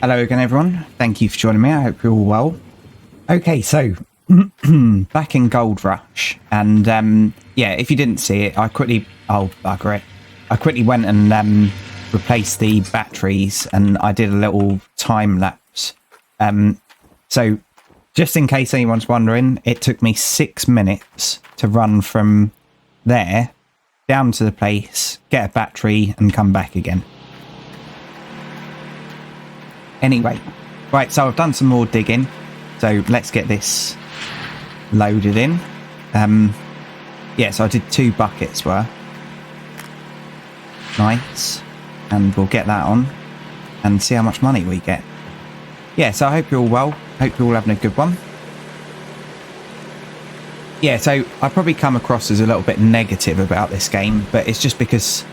Hello again, everyone. Thank you for joining me. I hope you're all well. Okay, so back in Gold Rush, and yeah, if you didn't see it, I quickly went and replaced the batteries, and I did a little time lapse. So just in case anyone's wondering, it took me 6 minutes to run from there down to the place, get a battery, and come back again. Anyway, right, so I've done some more digging, so let's get this loaded in. Yeah, so I did 2 buckets worth. Nice. And we'll get that on and see how much money we get. Yeah, so I hope you're all well. Hope you're all having a good one. Yeah, so I probably come across as a little bit negative about this game, but it's just because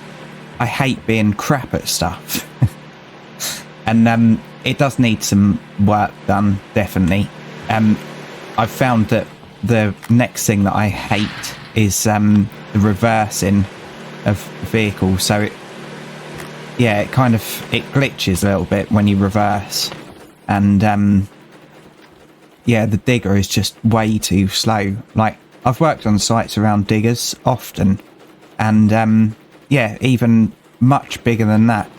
I hate being crap at stuff. And it does need some work done, definitely. I've found that the next thing that I hate is the reversing of vehicles. So it glitches a little bit when you reverse, and yeah, the digger is just way too slow. Like, I've worked on sites around diggers often, and yeah, even much bigger than that,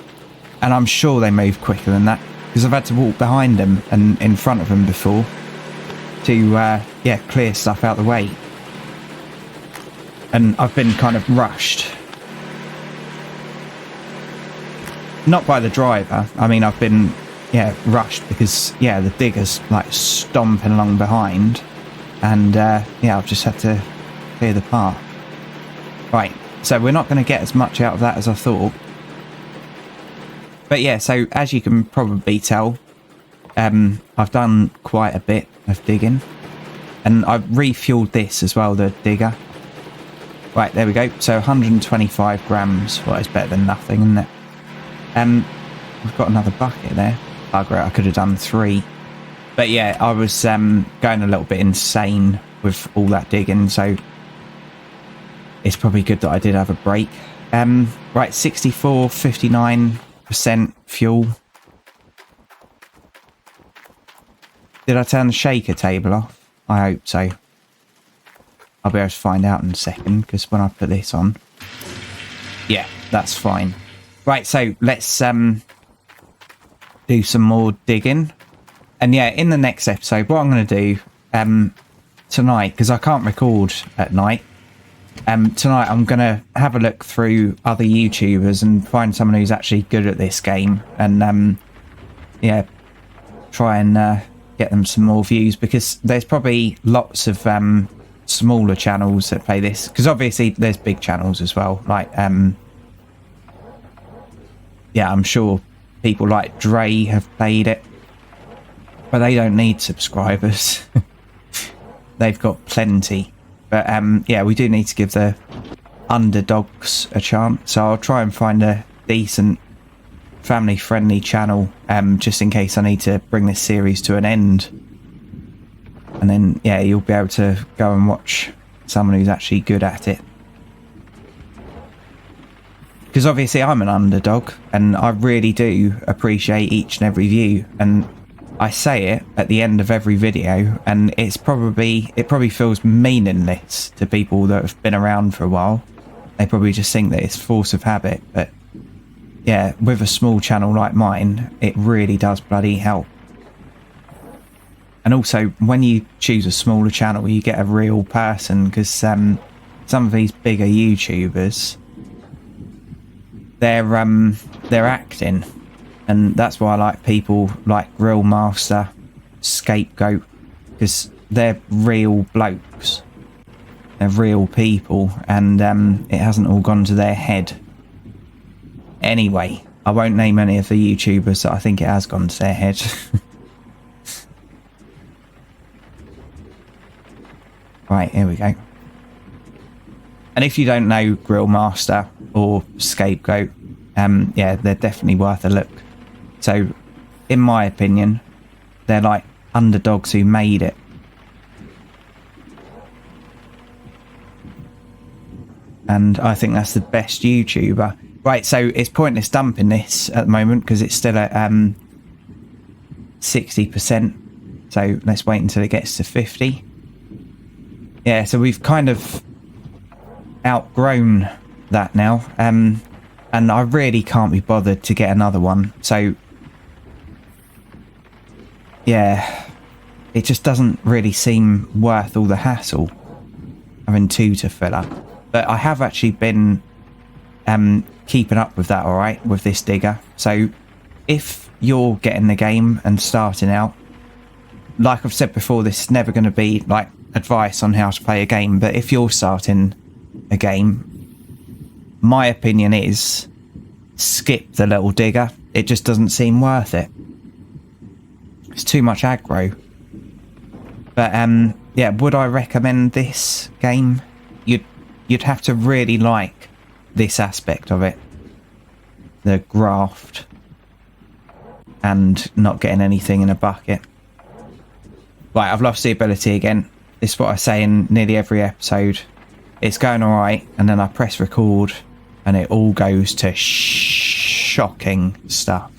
and I'm sure they move quicker than that because I've had to walk behind them and in front of them before to yeah, clear stuff out of the way, and I've been kind of rushed. Not by the driver. I mean, I've been, yeah, rushed because, yeah, the digger's like stomping along behind, and yeah, I've just had to clear the path. Right, so we're not going to get as much out of that as I thought. But yeah, so as you can probably tell, I've done quite a bit of digging, and I've refueled this as well, the digger. Right, there we go. So 125 grams. Well, it's better than nothing, isn't it? We've got another bucket there. Bugger it, I could have done 3. But yeah, I was going a little bit insane with all that digging, so it's probably good that I did have a break. Right, 64, 59% fuel. Did I turn the shaker table off? I hope so. I'll be able to find out in a second, because when I put this on, yeah, that's fine. Right, so let's do some more digging. And yeah, in the next episode, what I'm going to do tonight, because I can't record at night, tonight I'm going to have a look through other YouTubers and find someone who's actually good at this game, and yeah, try and get them some more views, because there's probably lots of smaller channels that play this, because obviously there's big channels as well, like yeah, I'm sure people like Dre have played it, but they don't need subscribers. They've got plenty. But yeah, we do need to give the underdogs a chance. So I'll try and find a decent family-friendly channel, just in case I need to bring this series to an end. And then, yeah, you'll be able to go and watch someone who's actually good at it. Because obviously I'm an underdog, and I really do appreciate each and every view, and I say it at the end of every video, and it probably feels meaningless to people that have been around for a while. They probably just think that it's force of habit, but yeah, with a small channel like mine, it really does bloody help. And also, when you choose a smaller channel, you get a real person, because some of these bigger YouTubers, they're acting, and that's why I like people like Grill Master, Scapegoat, because they're real blokes, they're real people, and it hasn't all gone to their head. Anyway, I won't name any of the YouTubers that I think it has gone to their head. Right, here we go. And if you don't know Grill Master or Scapegoat, yeah, they're definitely worth a look. So, in my opinion, they're like underdogs who made it. And I think that's the best YouTuber. Right, so it's pointless dumping this at the moment because it's still at 60%. So let's wait until it gets to 50. Yeah, so we've kind of outgrown that now. And I really can't be bothered to get another one. So yeah, it just doesn't really seem worth all the hassle having 2 to fill up. But I have actually been keeping up with that all right with this digger. So if you're getting the game and starting out, like I've said before, this is never going to be like advice on how to play a game, but if you're starting a game, my opinion is skip the little digger. It just doesn't seem worth it. It's too much aggro. But yeah, would I recommend this game? You'd have to really like this aspect of it, the graft and not getting anything in a bucket. Right, I've lost the ability again. This is what I say in nearly every episode. It's going all right, and then I press record, and it all goes to shocking stuff.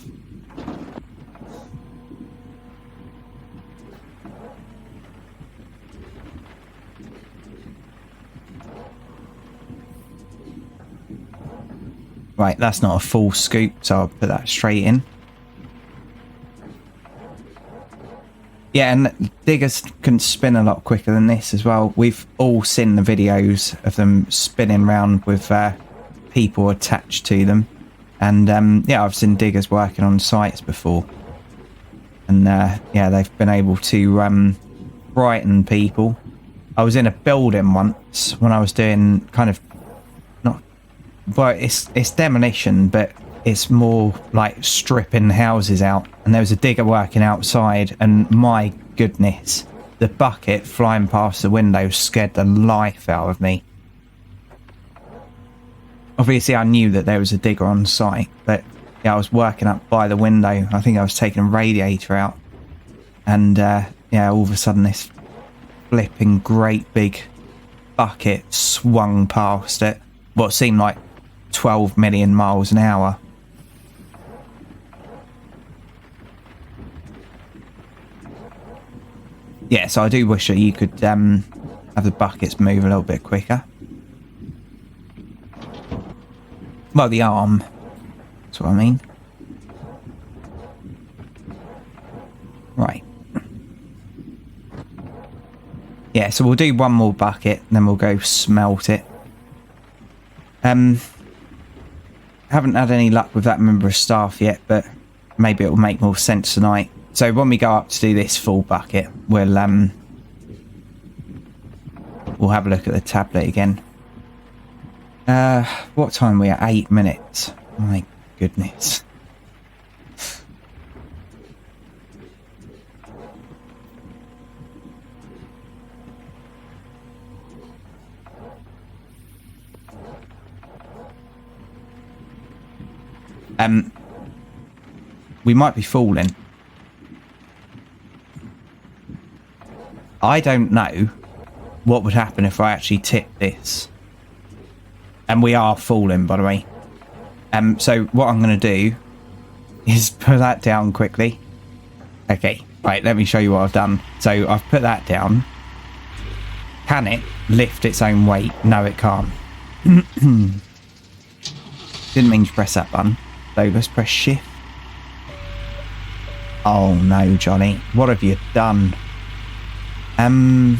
Right, that's not a full scoop, so I'll put that straight in. Yeah, and diggers can spin a lot quicker than this as well. We've all seen the videos of them spinning around with people attached to them. And yeah, I've seen diggers working on sites before. And yeah, they've been able to frighten people. I was in a building once when I was doing kind of, not, well, it's demolition, but it's more like stripping houses out, and there was a digger working outside, and my goodness, the bucket flying past the window scared the life out of me. Obviously I knew that there was a digger on site, but yeah, I was working up by the window. I think I was taking a radiator out, and yeah, all of a sudden this flipping great big bucket swung past it, what seemed like 12 million miles an hour. Yeah, so I do wish that you could have the buckets move a little bit quicker. Well, the arm. That's what I mean. Right. Yeah, so we'll do one more bucket, and then we'll go smelt it. Haven't had any luck with that member of staff yet, but maybe it will make more sense tonight. So when we go up to do this full bucket, we'll have a look at the tablet again. What time are we at? 8 minutes. My goodness. We might be falling. I don't know what would happen if I actually tipped this. And we are falling, by the way. So what I'm going to do is put that down quickly. Okay, right, let me show you what I've done. So I've put that down. Can it lift its own weight? No, it can't. Didn't mean to press that button. So let's press shift. Oh no, Johnny. What have you done? I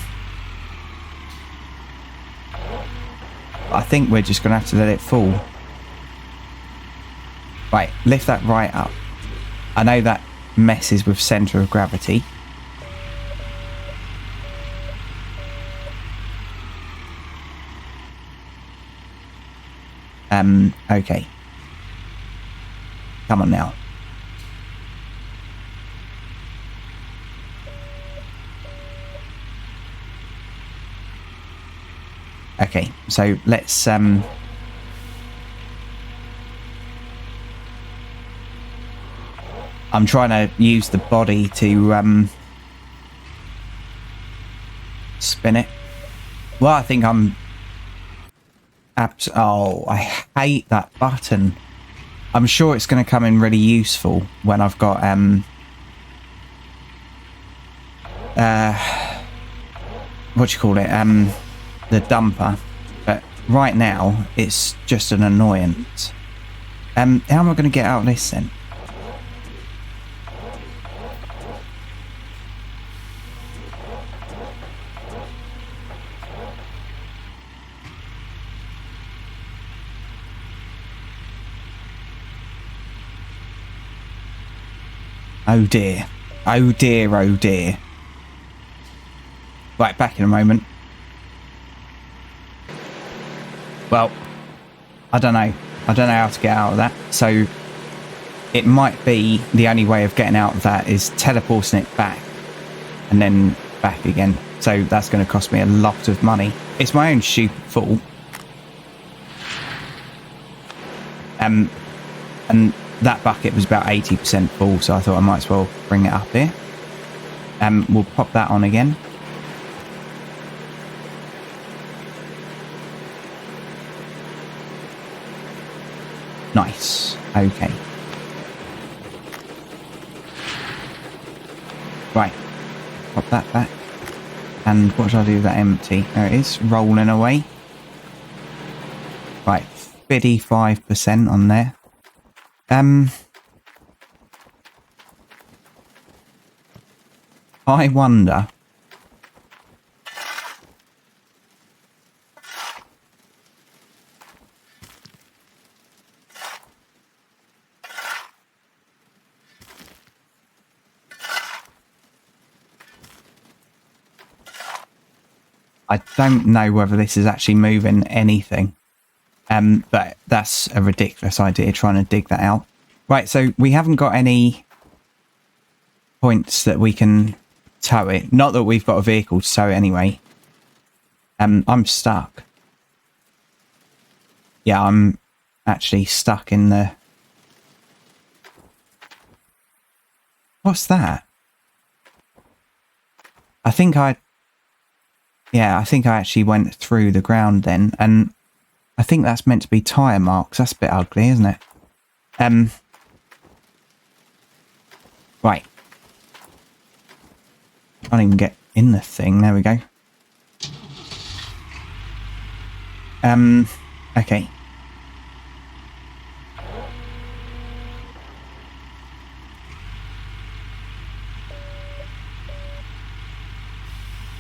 think we're just going to have to let it fall. Right, lift that right up. I know that messes with centre of gravity. Okay. Come on now. Okay, so let's I'm trying to use the body to spin it. Well, I think I'm oh, I hate that button. I'm sure it's going to come in really useful when I've got what do you call it? The dumper. But right now, it's just an annoyance. How am I going to get out of this then? Oh dear. Oh dear, oh dear. Right, back in a moment. Well, I don't know. I don't know how to get out of that. So it might be the only way of getting out of that is teleporting it back and then back again. So that's going to cost me a lot of money. It's my own stupid fault. And that bucket was about 80% full, so I thought I might as well bring it up here. We'll pop that on again. Nice. Okay. Right. Pop that back. And what should I do with that empty? There it is. Rolling away. Right. 55% on there. I wonder. I don't know whether this is actually moving anything. But that's a ridiculous idea, trying to dig that out. Right, so we haven't got any points that we can tow it. Not that we've got a vehicle to tow it anyway. I'm stuck. Yeah, I'm actually stuck in the... What's that? I think I actually went through the ground then, and I think that's meant to be tyre marks. That's a bit ugly, isn't it? Right. Can't even get in the thing. There we go. Okay.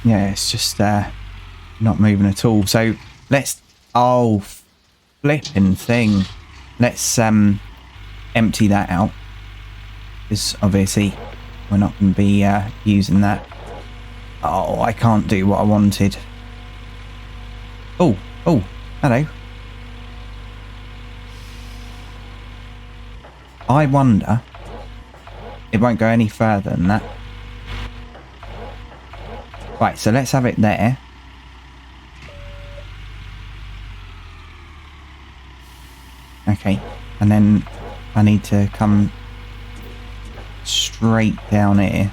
Yeah, it's just not moving at all. So let's... Oh, flipping thing. Let's empty that out. Because obviously we're not going to be using that. Oh, I can't do what I wanted. Oh, hello. I wonder... It won't go any further than that. Right, so let's have it there. Okay, and then I need to come straight down here.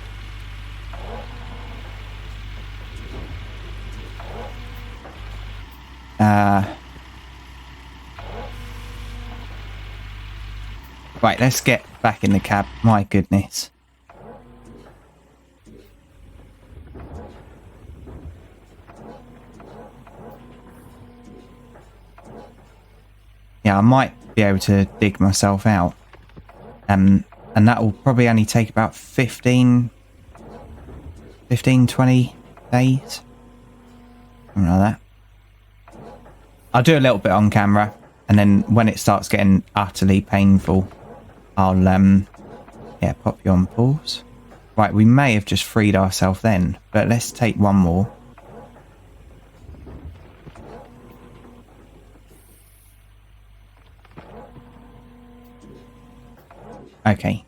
Right, let's get back in the cab. My goodness. Yeah, I might be able to dig myself out. And that will probably only take about 15, 20 days. Something like that. I'll do a little bit on camera, and then when it starts getting utterly painful, I'll yeah, pop you on pause. Right, we may have just freed ourselves then, but let's take one more. Okay.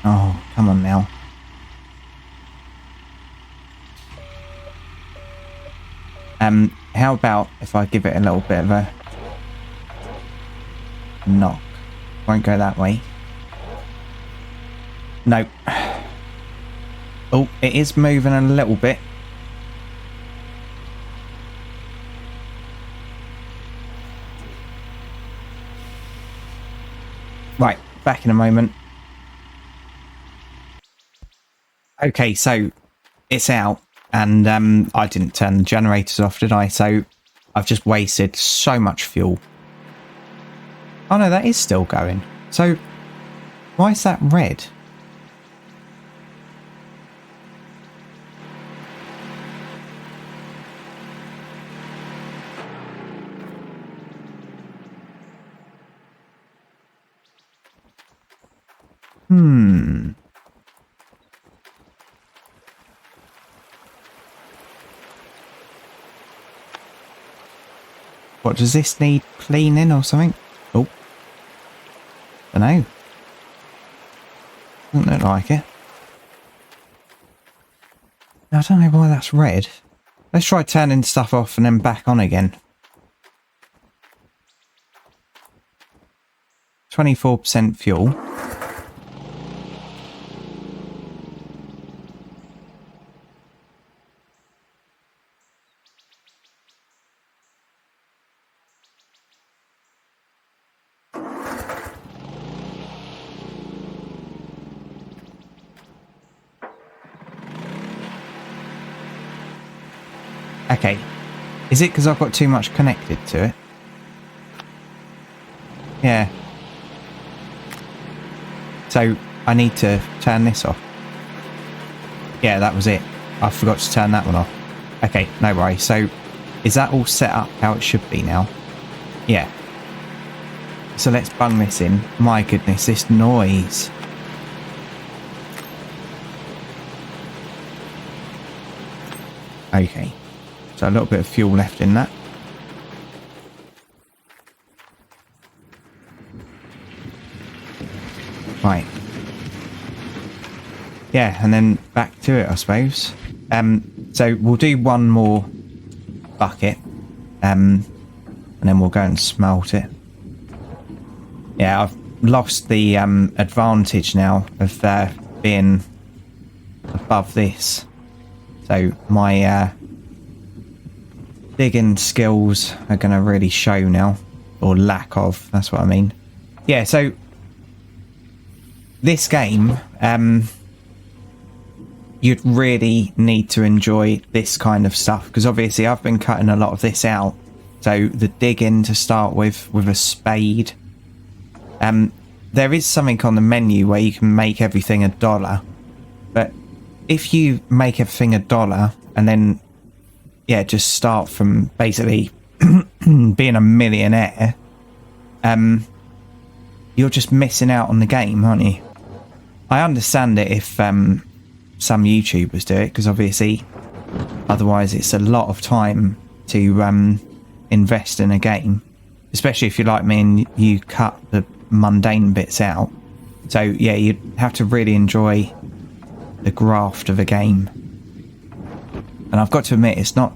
Oh, come on now. How about if I give it a little bit of a knock? Won't go that way. Nope. Oh, it is moving a little bit. Right, back in a moment. Okay, so it's out, and I didn't turn the generators off, did I? So I've just wasted so much fuel. Oh no, that is still going. So why is that red? What, does this need cleaning or something? Oh. I don't know. Doesn't look like it. I don't know why that's red. Let's try turning stuff off and then back on again. 24% fuel. Okay. Is it because I've got too much connected to it? Yeah. So I need to turn this off. Yeah, that was it. I forgot to turn that one off. Okay, no worries. So is that all set up how it should be now? Yeah. So let's bung this in. My goodness, this noise. Okay. So a little bit of fuel left in that. Right. Yeah, and then back to it, I suppose. So we'll do one more bucket, and then we'll go and smelt it. Yeah, I've lost the advantage now of being above this. So my digging skills are going to really show now, or lack of, that's what I mean. Yeah, so this game, you'd really need to enjoy this kind of stuff, because obviously I've been cutting a lot of this out. So the digging to start with a spade. There is something on the menu where you can make everything $1, but if you make everything $1 and then just start from basically being a millionaire, you're just missing out on the game, aren't you? I understand it if some YouTubers do it, because obviously otherwise it's a lot of time to invest in a game, especially if you're like me and you cut the mundane bits out. So yeah, you'd have to really enjoy the graft of a game, and I've got to admit it's not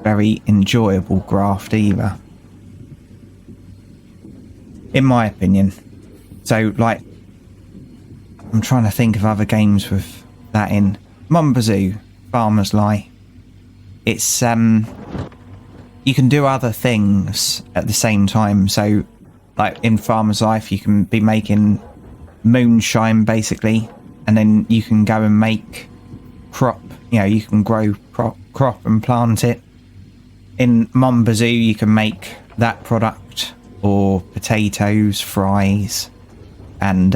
very enjoyable graft either, in my opinion. So like, I'm trying to think of other games with that in. Mombazoo, Farmer's Lie. It's you can do other things at the same time. So like in Farmer's Life, you can be making moonshine basically, and then you can go and make crop. You know, you can grow crop and plant it. In Mombazoo, you can make that product, or potatoes, fries, and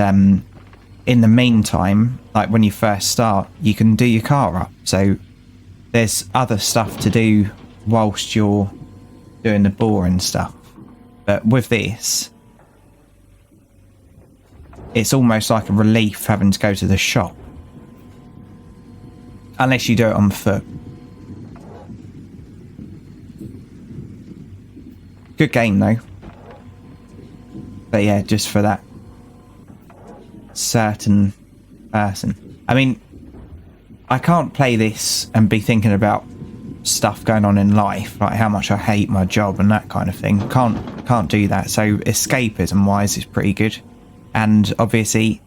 in the meantime, like when you first start, you can do your car up. So there's other stuff to do whilst you're doing the boring stuff. But with this, it's almost like a relief having to go to the shop, unless you do it on foot. Good game though. But yeah, just for that certain person. I mean, I can't play this and be thinking about stuff going on in life, like how much I hate my job and that kind of thing. Can't do that. So escapism wise is pretty good. And obviously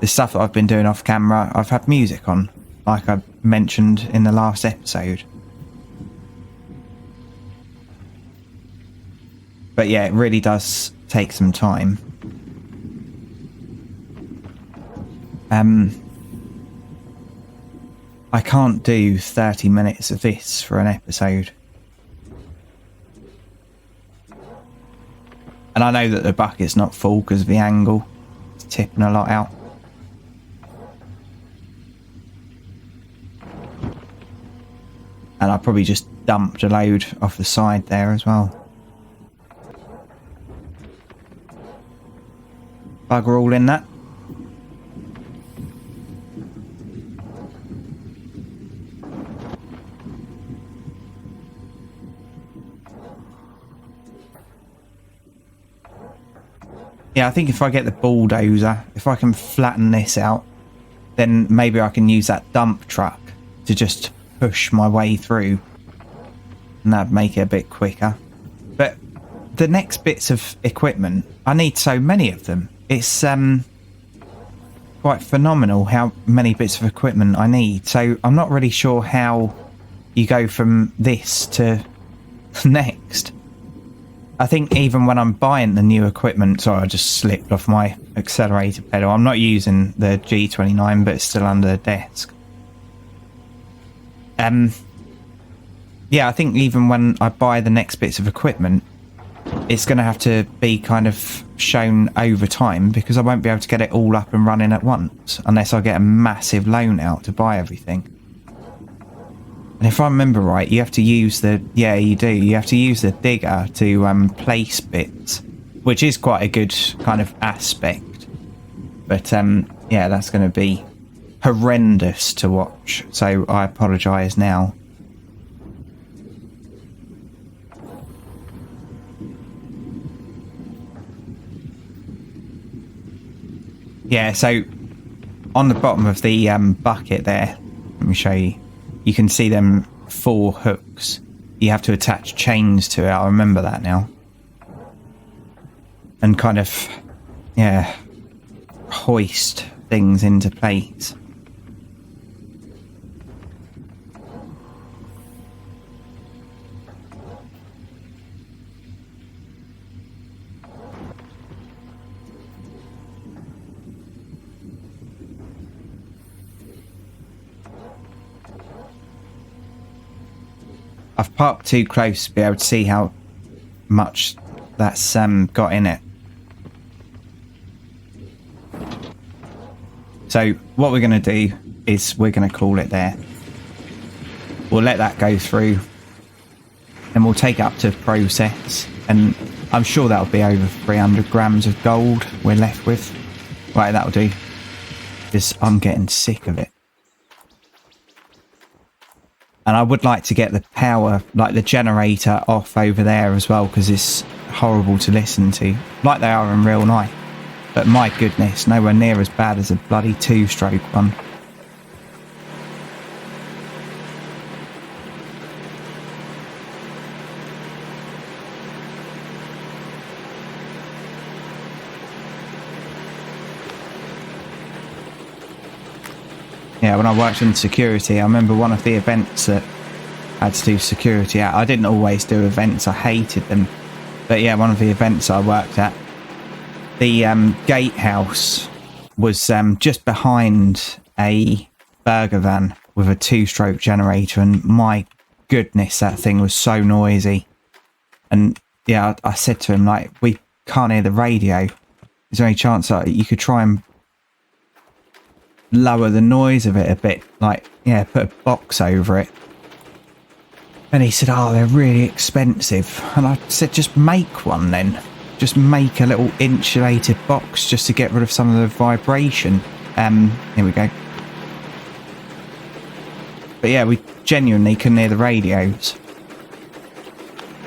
the stuff that I've been doing off camera, I've had music on, like I mentioned in the last episode. But yeah, it really does take some time. I can't do 30 minutes of this for an episode. And I know that the bucket's not full because of the angle. It's tipping a lot out. And I probably just dumped a load off the side there as well. Bugger all in that. Yeah, I think if I get the bulldozer, if I can flatten this out, then maybe I can use that dump truck to just push my way through. And that'd make it a bit quicker. But the next bits of equipment, I need so many of them. It's quite phenomenal how many bits of equipment I need. So I'm not really sure how you go from this to next. I think even when I'm buying the new equipment, sorry, I just slipped off my accelerator pedal. I'm not using the G29, but it's still under the desk. Yeah, I think even when I buy the next bits of equipment, it's going to have to be kind of shown over time because I won't be able to get it all up and running at once unless I get a massive loan out to buy everything. And if I remember right, you have to use the... Yeah, you do. You have to use the digger to place bits, which is quite a good kind of aspect. But, yeah, that's going to be horrendous to watch. So I apologise now. Yeah, so on the bottom of the bucket there, let me show you. You can see them 4 hooks. You have to attach chains to it. I remember that now. And kind of, yeah, hoist things into place. I've parked too close to be able to see how much that's got in it. So what we're going to do is we're going to call it there. We'll let that go through and we'll take it up to process, and I'm sure that'll be over 300 grams of gold we're left with. Right, that'll do, because I'm getting sick of it. And I would like to get the power, like the generator, off over there as well, because it's horrible to listen to, like they are in real life. But my goodness, nowhere near as bad as a bloody 2-stroke one. Yeah, when I worked in security, I remember one of the events that I had to do security at. I didn't always do events, I hated them. But yeah, one of the events I worked at, the gatehouse was just behind a burger van with a 2-stroke generator, and my goodness, that thing was so noisy. And yeah, I said to him, like, we can't hear the radio. Is there any chance that you could try and lower the noise of it a bit, like, yeah, put a box over it? And he said, oh, they're really expensive. And I said, just make one then. Just make a little insulated box just to get rid of some of the vibration. Here we go. But yeah, we genuinely couldn't hear the radios.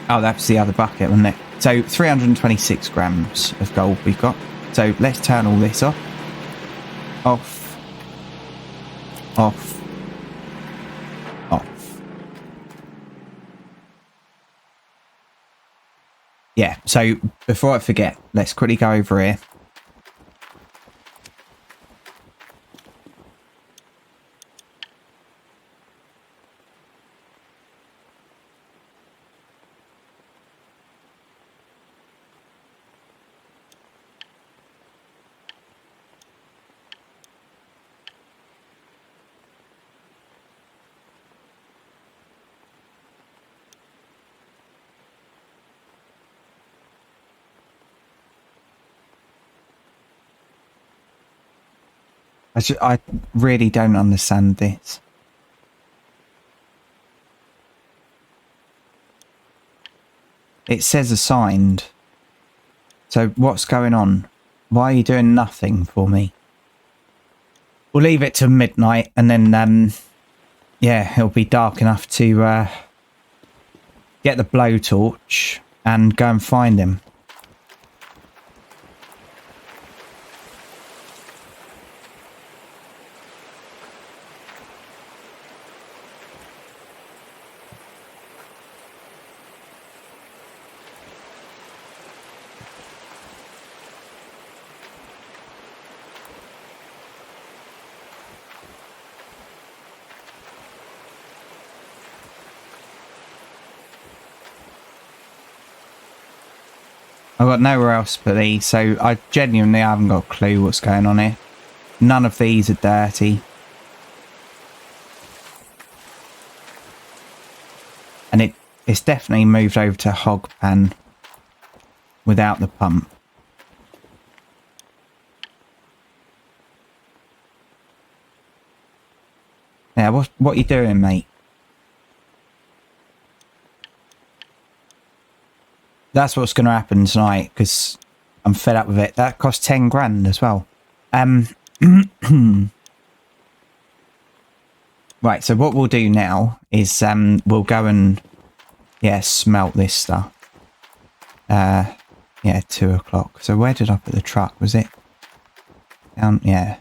Oh, that's the other bucket, wasn't it? So 326 grams of gold we've got. So let's turn all this off. Off. Off. Off. Yeah, so before I forget, let's quickly go over here. I really don't understand this. It says assigned. So what's going on? Why are you doing nothing for me? We'll leave it to midnight and then, yeah, it'll be dark enough to get the blowtorch and go and find him. I've got nowhere else but these, so I genuinely haven't got a clue what's going on here. None of these are dirty. And it's definitely moved over to hog pan without the pump. Yeah, what you doing, mate? That's what's going to happen tonight, because I'm fed up with it. That cost 10 grand as well. Right, so what we'll do now is we'll go and, yeah, smelt this stuff. Yeah, 2 o'clock. So where did I put the truck? Was it down? Yeah.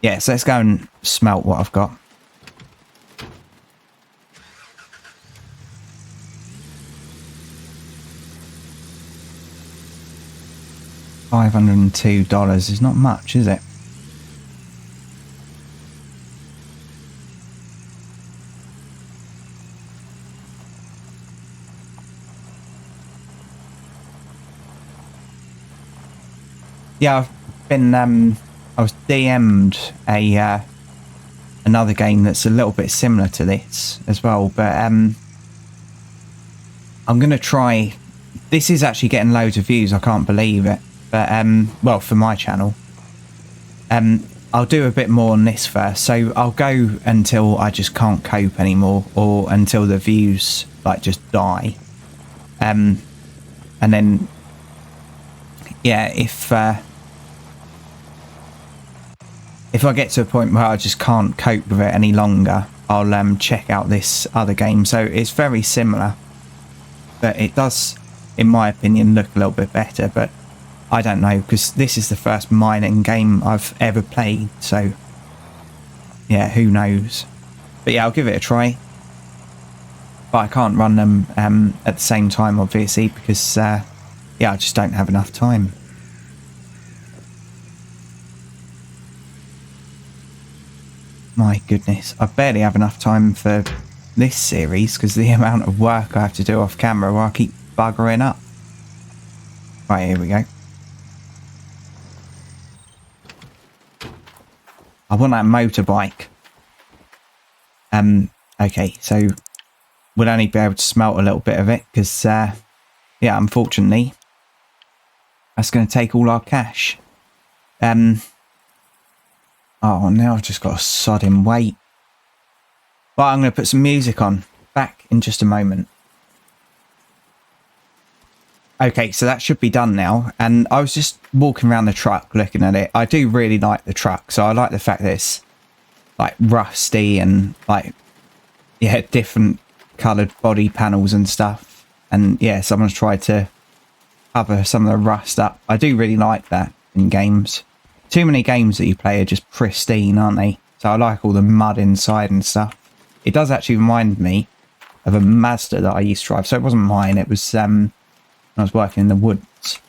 Yeah, so let's go and smelt what I've got. $502 is not much, is it? Yeah, I've been I was DM'd another game that's a little bit similar to this as well, but I'm gonna try. This is actually getting loads of views. I can't believe it. But well, for my channel, I'll do a bit more on this first. So I'll go until I just can't cope anymore, or until the views like just die. And then, yeah, if I get to a point where I just can't cope with it any longer, I'll check out this other game. So it's very similar, but it does, in my opinion, look a little bit better. But I don't know, because this is the first mining game I've ever played, so yeah, who knows. But yeah, I'll give it a try. But I can't run them at the same time, obviously, because yeah, I just don't have enough time. My goodness, I barely have enough time for this series because the amount of work I have to do off camera while I keep buggering up. Right, here we go. I want that motorbike. Okay, so we'll only be able to smelt a little bit of it because, yeah, unfortunately, that's going to take all our cash. Oh, now I've just got to sod him wait. But I'm going to put some music on. Back in just a moment. Okay, so that should be done now. And I was just walking around the truck looking at it. I do really like the truck. So I like the fact that it's like rusty and like, yeah, different coloured body panels and stuff. And yeah, someone's tried to cover some of the rust up. I do really like that in games. Too many games that you play are just pristine, aren't they? So I like all the mud inside and stuff. It does actually remind me of a Mazda that I used to drive. So it wasn't mine. It was when I was working in the woods.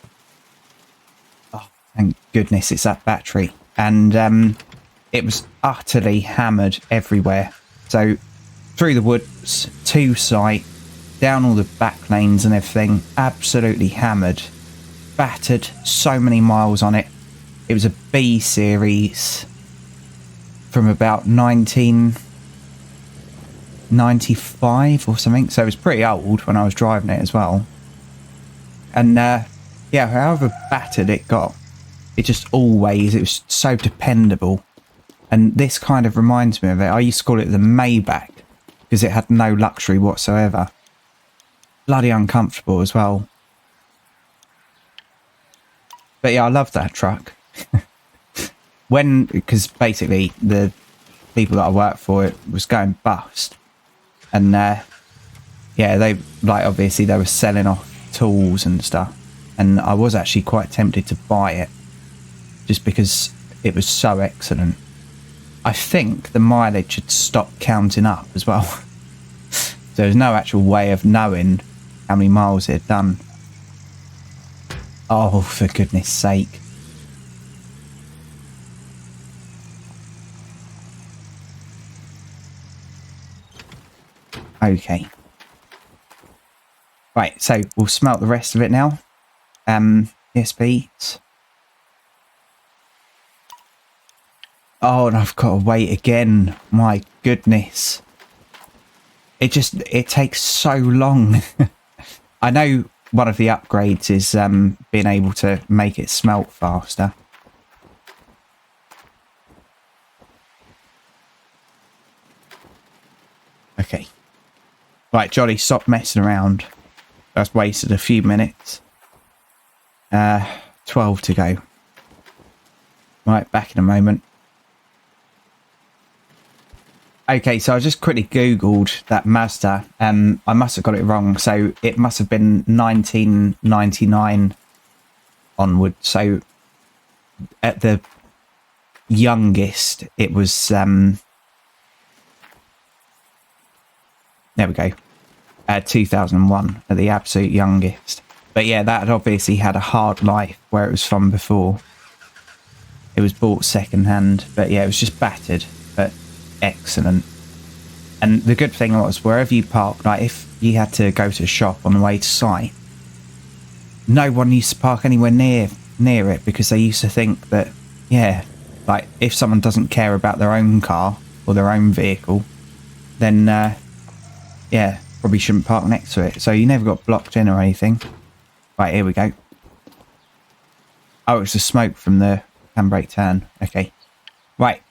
Oh, thank goodness it's that battery. And it was utterly hammered everywhere. So through the woods, to site, down all the back lanes and everything. Absolutely hammered. Battered. So many miles on it. It was a B series from about 1995 or something. So it was pretty old when I was driving it as well. And yeah, however battered it got, It just always, it was so dependable. And this kind of reminds me of it. I used to call it the Maybach because it had no luxury whatsoever. Bloody uncomfortable as well. But yeah, I love that truck. Because basically the people that I worked for, it was going bust. And yeah, they, like, obviously they were selling off tools and stuff. And I was actually quite tempted to buy it just because it was so excellent. I think the mileage had stopped counting up as well. So there's no actual way of knowing how many miles it had done. Oh, for goodness sake. Okay. Right, so we'll smelt the rest of it now. Yes, please. Oh, and I've got to wait again. My goodness. It takes so long. I know one of the upgrades is being able to make it smelt faster. Okay. Right, Jolly, stop messing around. That's wasted a few minutes. 12 to go. Right, back in a moment. Okay, so I just quickly Googled that Mazda. I must have got it wrong. So it must have been 1999 onward. So at the youngest, it was... there we go. 2001 at the absolute youngest. But yeah, that had obviously had a hard life where it was from before. It was bought second hand. But yeah, it was just battered. But excellent. And the good thing was, wherever you park, like if you had to go to a shop on the way to site, no one used to park anywhere near it because they used to think that, yeah, like if someone doesn't care about their own car or their own vehicle, then yeah, probably shouldn't park next to it. So you never got blocked in or anything. Right, here we go. Oh, it's the smoke from the handbrake turn. Okay. Right.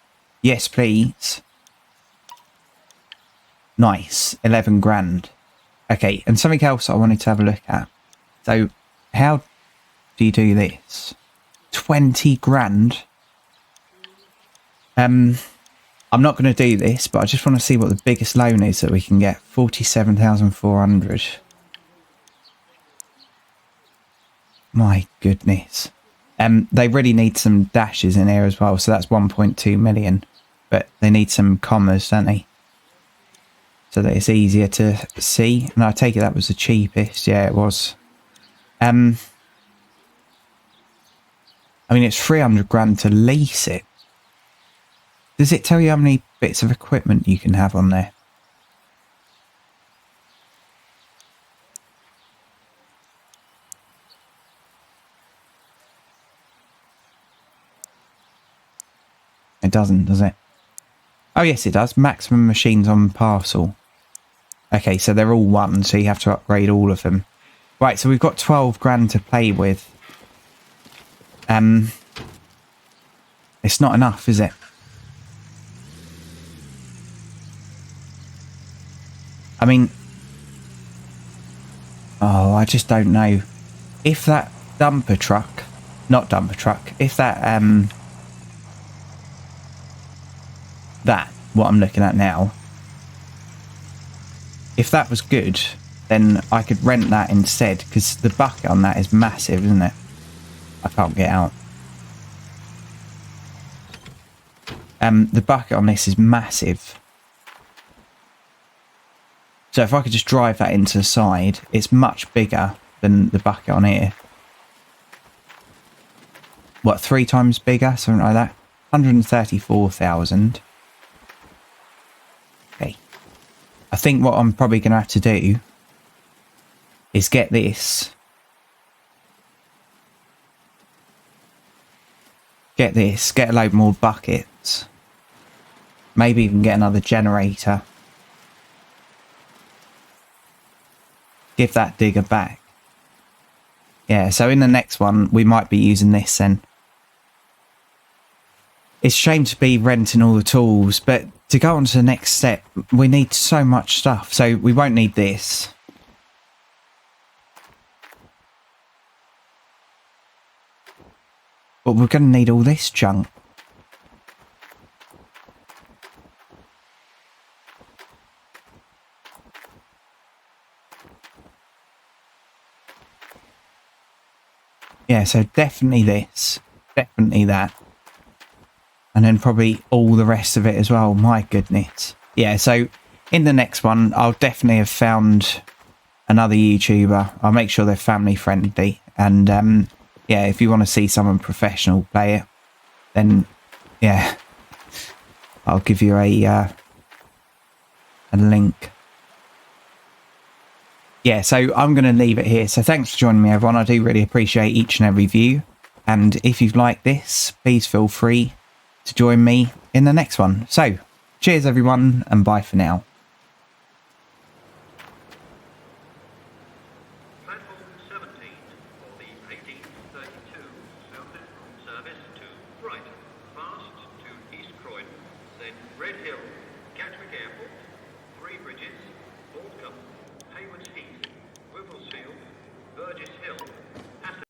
Yes, please. Nice. 11 grand. Okay, and something else I wanted to have a look at. So, how do you do this? 20 grand? I'm not going to do this, but I just want to see what the biggest loan is that we can get. 47,400. My goodness. They really need some dashes in here as well, so that's 1.2 million. But they need some commas, don't they? So that it's easier to see. And I take it that was the cheapest. Yeah, it was. I mean, it's 300 grand to lease it. Does it tell you how many bits of equipment you can have on there? It doesn't, does it? Oh, yes, it does. Maximum machines on parcel. Okay, so they're all one, so you have to upgrade all of them. Right, so we've got 12 grand to play with. It's not enough, is it? I mean... Oh, I just don't know. If that dumper truck... Not dumper truck. If that, what I'm looking at now, if that was good, then I could rent that instead, because the bucket on that is massive, isn't it? I can't get out. The bucket on this is massive. So if I could just drive that into the side, it's much bigger than the bucket on here. What, 3 times bigger? Something like that? 134,000. Okay. I think what I'm probably going to have to do is get this. Get a load more buckets. Maybe even get another generator. Give that digger back. Yeah, so in the next one, we might be using this then. it's a shame to be renting all the tools, but to go on to the next step, we need so much stuff. So we won't need this. But we're going to need all this junk. Yeah, so definitely this. Definitely that. And then probably all the rest of it as well. My goodness. Yeah, so in the next one, I'll definitely have found another YouTuber. I'll make sure they're family friendly. And yeah, if you want to see someone professional play it, then yeah, I'll give you a link. Yeah, so I'm going to leave it here. So thanks for joining me, everyone. I do really appreciate each and every view. And if you've liked this, please feel free to join me in the next one. So cheers, everyone, and bye for now. Platform 17 for the 1832 Smelting from service to Brighton, fast to East Croydon, then Red Hill, Gatwick Airport, Three Bridges, Aldcombe, Haywards Heath, Wivelsfield, Burgess Hill,